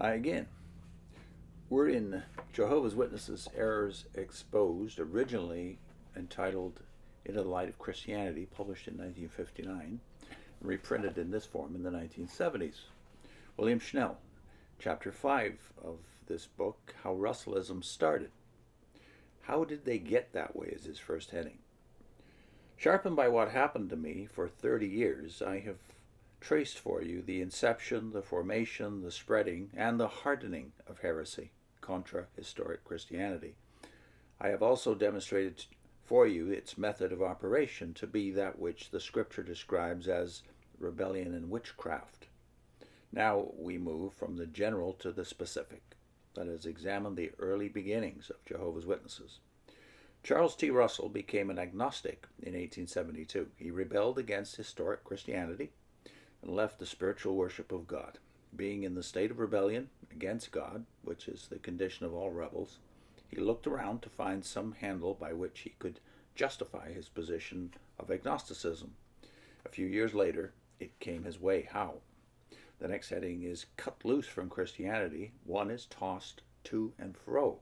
Hi again. We're in Jehovah's Witnesses Errors Exposed, originally entitled Into the Light of Christianity, published in 1959, and reprinted in this form in the 1970s. William Schnell, Chapter 5 of this book, How Russellism Started. How did they get that way is his first heading. Sharpened by what happened to me for 30 years, I have traced for you the inception, the formation, the spreading, and the hardening of heresy contra historic Christianity. I have also demonstrated for you its method of operation to be that which the Scripture describes as rebellion and witchcraft. Now we move from the general to the specific. Let us examine the early beginnings of Jehovah's Witnesses. Charles T. Russell became an agnostic in 1872. He rebelled against historic Christianity and left the spiritual worship of God. Being in the state of rebellion against God, which is the condition of all rebels, he looked around to find some handle by which he could justify his position of agnosticism. A few years later, it came his way. How? The next heading is Cut Loose from Christianity. One is tossed to and fro.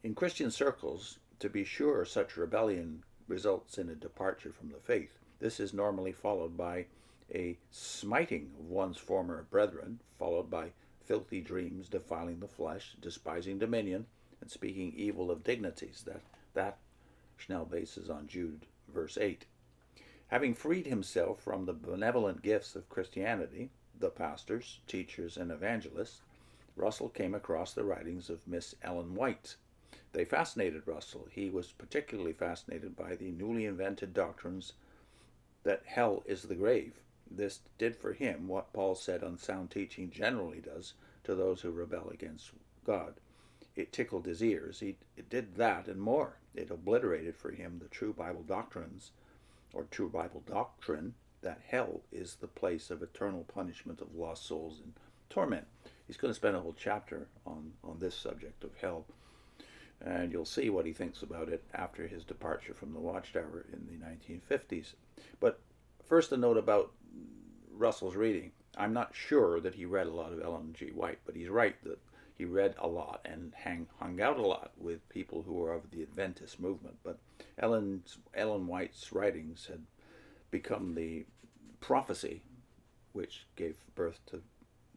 In Christian circles, to be sure, such rebellion results in a departure from the faith. This is normally followed by a smiting of one's former brethren, followed by filthy dreams, defiling the flesh, despising dominion, and speaking evil of dignities. That Schnell bases on Jude, verse 8. Having freed himself from the benevolent gifts of Christianity, the pastors, teachers, and evangelists, Russell came across the writings of Miss Ellen White. They fascinated Russell. He was particularly fascinated by the newly invented doctrines that hell is the grave. This did for him what Paul said unsound teaching generally does to those who rebel against God. It tickled his ears. It did that and more. It obliterated for him the true Bible doctrines, or true Bible doctrine, that hell is the place of eternal punishment of lost souls and torment. He's going to spend a whole chapter on this subject of hell, and you'll see what he thinks about it after his departure from the Watchtower in the 1950s. But first, a note about Russell's reading. I'm not sure that he read a lot of Ellen G. White, but he's right that he read a lot and hung out a lot with people who were of the Adventist movement. But Ellen White's writings had become the prophecy which gave birth to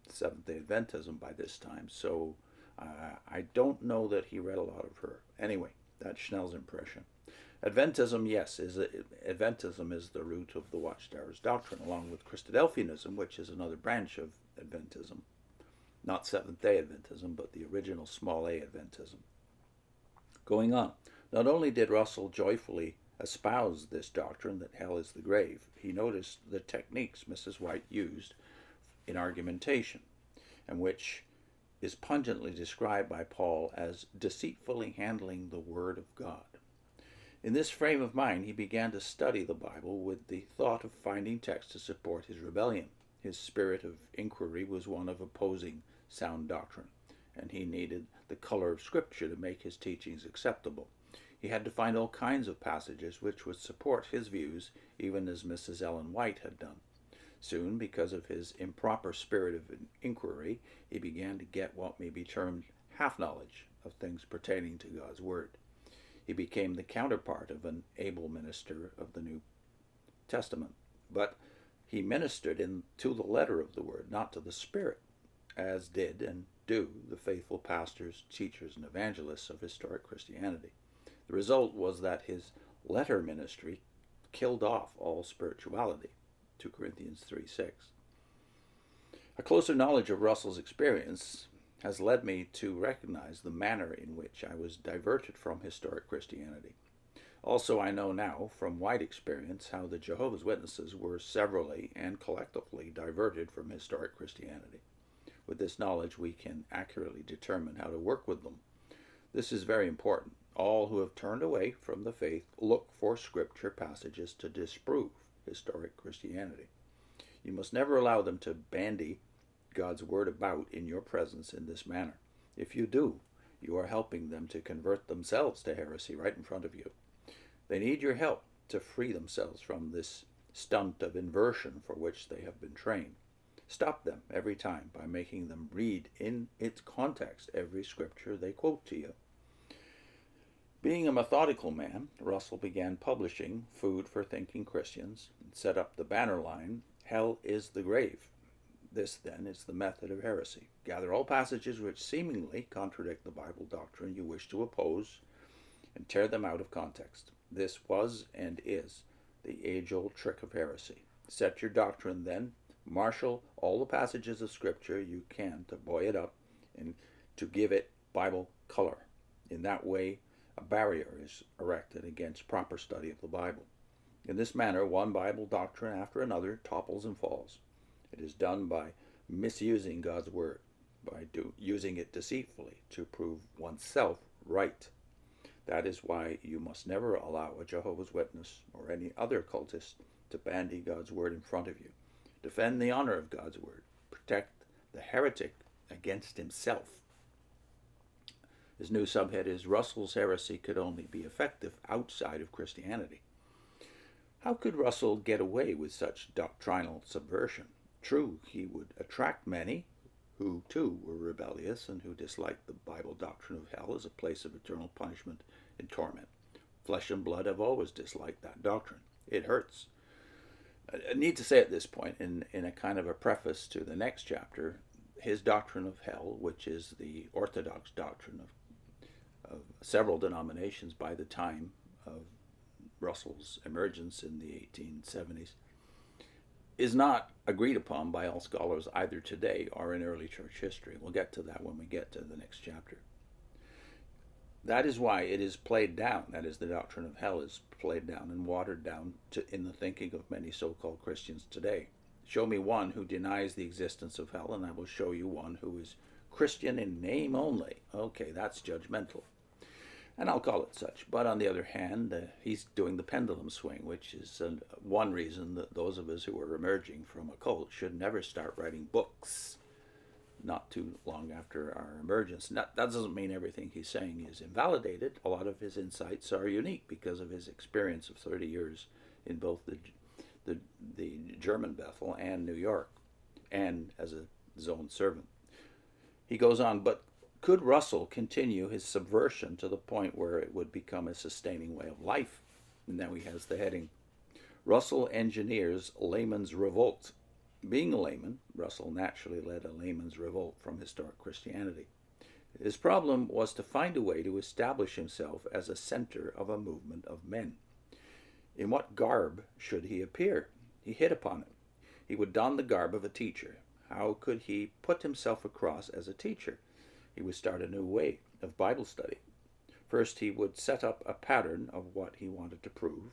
Seventh-day Adventism by this time. So I don't know that he read a lot of her. Anyway, that's Schnell's impression. Adventism, yes, Adventism is the root of the Watchtower's doctrine, along with Christadelphianism, which is another branch of Adventism. Not Seventh-day Adventism, but the original small a Adventism. Going on, not only did Russell joyfully espouse this doctrine that hell is the grave, he noticed the techniques Mrs. White used in argumentation, and which is pungently described by Paul as deceitfully handling the Word of God. In this frame of mind, he began to study the Bible with the thought of finding texts to support his rebellion. His spirit of inquiry was one of opposing sound doctrine, and he needed the color of Scripture to make his teachings acceptable. He had to find all kinds of passages which would support his views, even as Mrs. Ellen White had done. Soon, because of his improper spirit of inquiry, he began to get what may be termed half-knowledge of things pertaining to God's Word. He became the counterpart of an able minister of the New Testament, but he ministered to the letter of the Word, not to the Spirit, as did and do the faithful pastors, teachers, and evangelists of historic Christianity. The result was that his letter ministry killed off all spirituality, 2 Corinthians 3:6. A closer knowledge of Russell's experience has led me to recognize the manner in which I was diverted from historic Christianity. Also, I know now from wide experience how the Jehovah's Witnesses were severally and collectively diverted from historic Christianity. With this knowledge, we can accurately determine how to work with them. This is very important. All who have turned away from the faith look for scripture passages to disprove historic Christianity. You must never allow them to bandy God's word about in your presence in this manner. If you do, you are helping them to convert themselves to heresy right in front of you. They need your help to free themselves from this stunt of inversion for which they have been trained. Stop them every time by making them read in its context every scripture they quote to you. Being a methodical man, Russell began publishing Food for Thinking Christians and set up the banner line, Hell is the Grave. This, then, is the method of heresy. Gather all passages which seemingly contradict the Bible doctrine you wish to oppose and tear them out of context. This was and is the age-old trick of heresy. Set your doctrine, then, marshal all the passages of Scripture you can to buoy it up and to give it Bible color. In that way, a barrier is erected against proper study of the Bible. In this manner, one Bible doctrine after another topples and falls. It is done by misusing God's Word, by using it deceitfully to prove oneself right. That is why you must never allow a Jehovah's Witness or any other cultist to bandy God's Word in front of you. Defend the honor of God's Word. Protect the heretic against himself. His new subhead is Russell's heresy could only be effective outside of Christianity. How could Russell get away with such doctrinal subversion? True, he would attract many who, too, were rebellious and who disliked the Bible doctrine of hell as a place of eternal punishment and torment. Flesh and blood have always disliked that doctrine. It hurts. I need to say at this point, in a kind of a preface to the next chapter, his doctrine of hell, which is the orthodox doctrine of several denominations by the time of Russell's emergence in the 1870s, is not agreed upon by all scholars either today or in early church history. We'll get to that when we get to the next chapter. That is why it is played down, that is, the doctrine of hell is played down and watered down in the thinking of many so-called Christians today. Show me one who denies the existence of hell, and I will show you one who is Christian in name only. Okay, that's judgmental. And I'll call it such. But on the other hand, he's doing the pendulum swing, which is one reason that those of us who are emerging from a cult should never start writing books not too long after our emergence. That doesn't mean everything he's saying is invalidated. A lot of his insights are unique because of his experience of 30 years in both the German Bethel and New York, and as a zone servant. He goes on, but could Russell continue his subversion to the point where it would become a sustaining way of life? And now he has the heading, Russell engineers layman's revolt. Being a layman, Russell naturally led a layman's revolt from historic Christianity. His problem was to find a way to establish himself as a center of a movement of men. In what garb should he appear? He hit upon it. He would don the garb of a teacher. How could he put himself across as a teacher? He would start a new way of Bible study. First, he would set up a pattern of what he wanted to prove.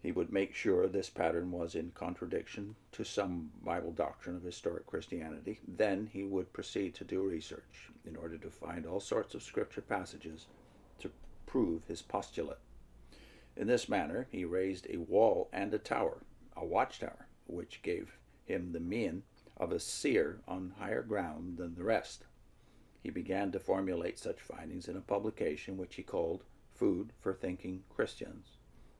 He would make sure this pattern was in contradiction to some Bible doctrine of historic Christianity. Then he would proceed to do research in order to find all sorts of scripture passages to prove his postulate. In this manner, he raised a wall and a tower, a watchtower, which gave him the mien of a seer on higher ground than the rest. He began to formulate such findings in a publication which he called Food for Thinking Christians.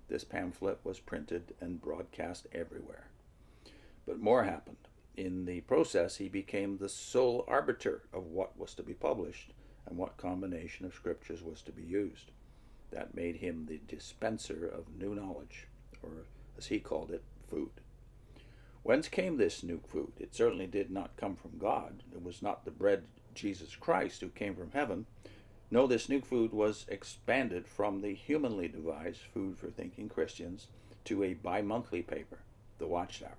This pamphlet was printed and broadcast everywhere. But more happened. In the process, he became the sole arbiter of what was to be published and what combination of scriptures was to be used. That made him the dispenser of new knowledge, or as he called it, food. Whence came this new food? It certainly did not come from God. It was not the bread Jesus Christ who came from heaven. No, this new food was expanded from the humanly devised Food for Thinking Christians to a bi-monthly paper, the Watchtower,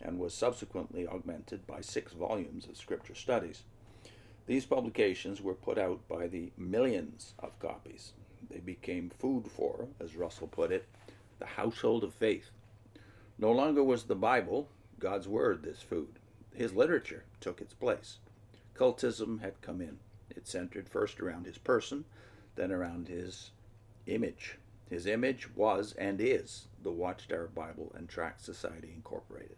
and was subsequently augmented by 6 volumes of scripture studies. These publications were put out by the millions of copies. They became food for, as Russell put it, the household of faith. No longer was the Bible, God's Word, this food. His literature took its place. Cultism had come in. It centered first around his person, then around his image. His image was and is the Watchtower Bible and Tract Society Incorporated.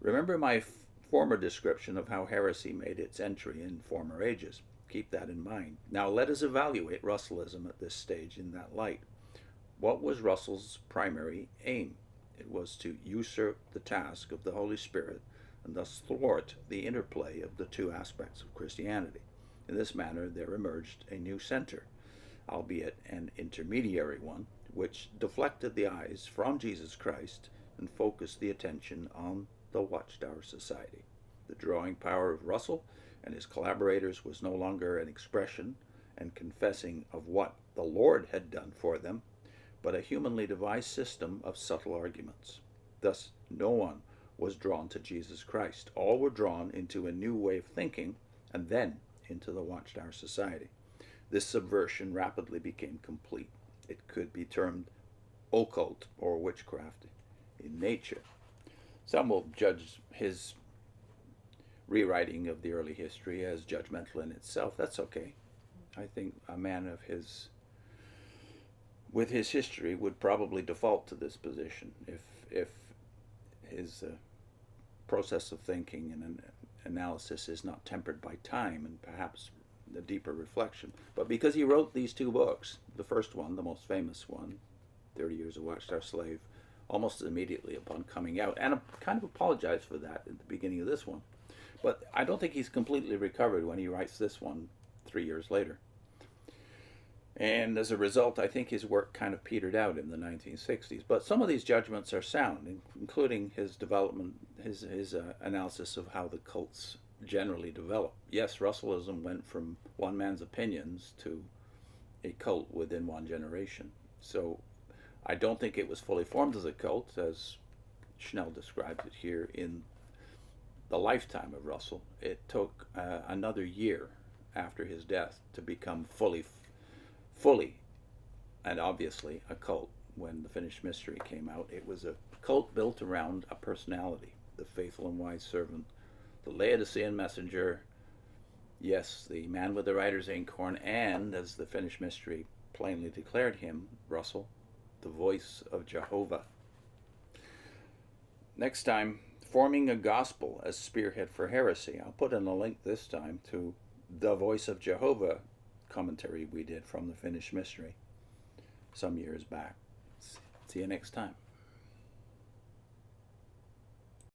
Remember my former description of how heresy made its entry in former ages. Keep that in mind. Now let us evaluate Russellism at this stage in that light. What was Russell's primary aim? It was to usurp the task of the Holy Spirit and thus thwart the interplay of the two aspects of Christianity. In this manner, there emerged a new center, albeit an intermediary one, which deflected the eyes from Jesus Christ and focused the attention on the Watchtower Society. The drawing power of Russell and his collaborators was no longer an expression and confessing of what the Lord had done for them, but a humanly devised system of subtle arguments. Thus, no one was drawn to Jesus Christ. All were drawn into a new way of thinking and then into the Watchtower Society. This subversion rapidly became complete. It could be termed occult or witchcraft in nature. Some will judge his rewriting of the early history as judgmental in itself. That's okay. I think a man of with his history would probably default to this position if his process of thinking and analysis is not tempered by time and perhaps the deeper reflection. But because he wrote these two books, the first one, the most famous one, 30 Years a Watchtower Slave, almost immediately upon coming out, and I kind of apologized for that at the beginning of this one. But I don't think he's completely recovered when he writes this one 3 years later. And as a result, I think his work kind of petered out in the 1960s. But some of these judgments are sound, including his development, his analysis of how the cults generally develop. Yes, Russellism went from one man's opinions to a cult within one generation. So I don't think it was fully formed as a cult, as Schnell describes it here in the lifetime of Russell. It took another year after his death to become fully and obviously a cult. When the Finished Mystery came out, it was a cult built around a personality, the faithful and wise servant, the Laodicean messenger, yes, the man with the writer's inkhorn, and, as the Finished Mystery plainly declared him, Russell, the voice of Jehovah. Next time, forming a gospel as spearhead for heresy. I'll put in a link this time to the Voice of Jehovah commentary we did from the Finished Mystery some years back. See you next time.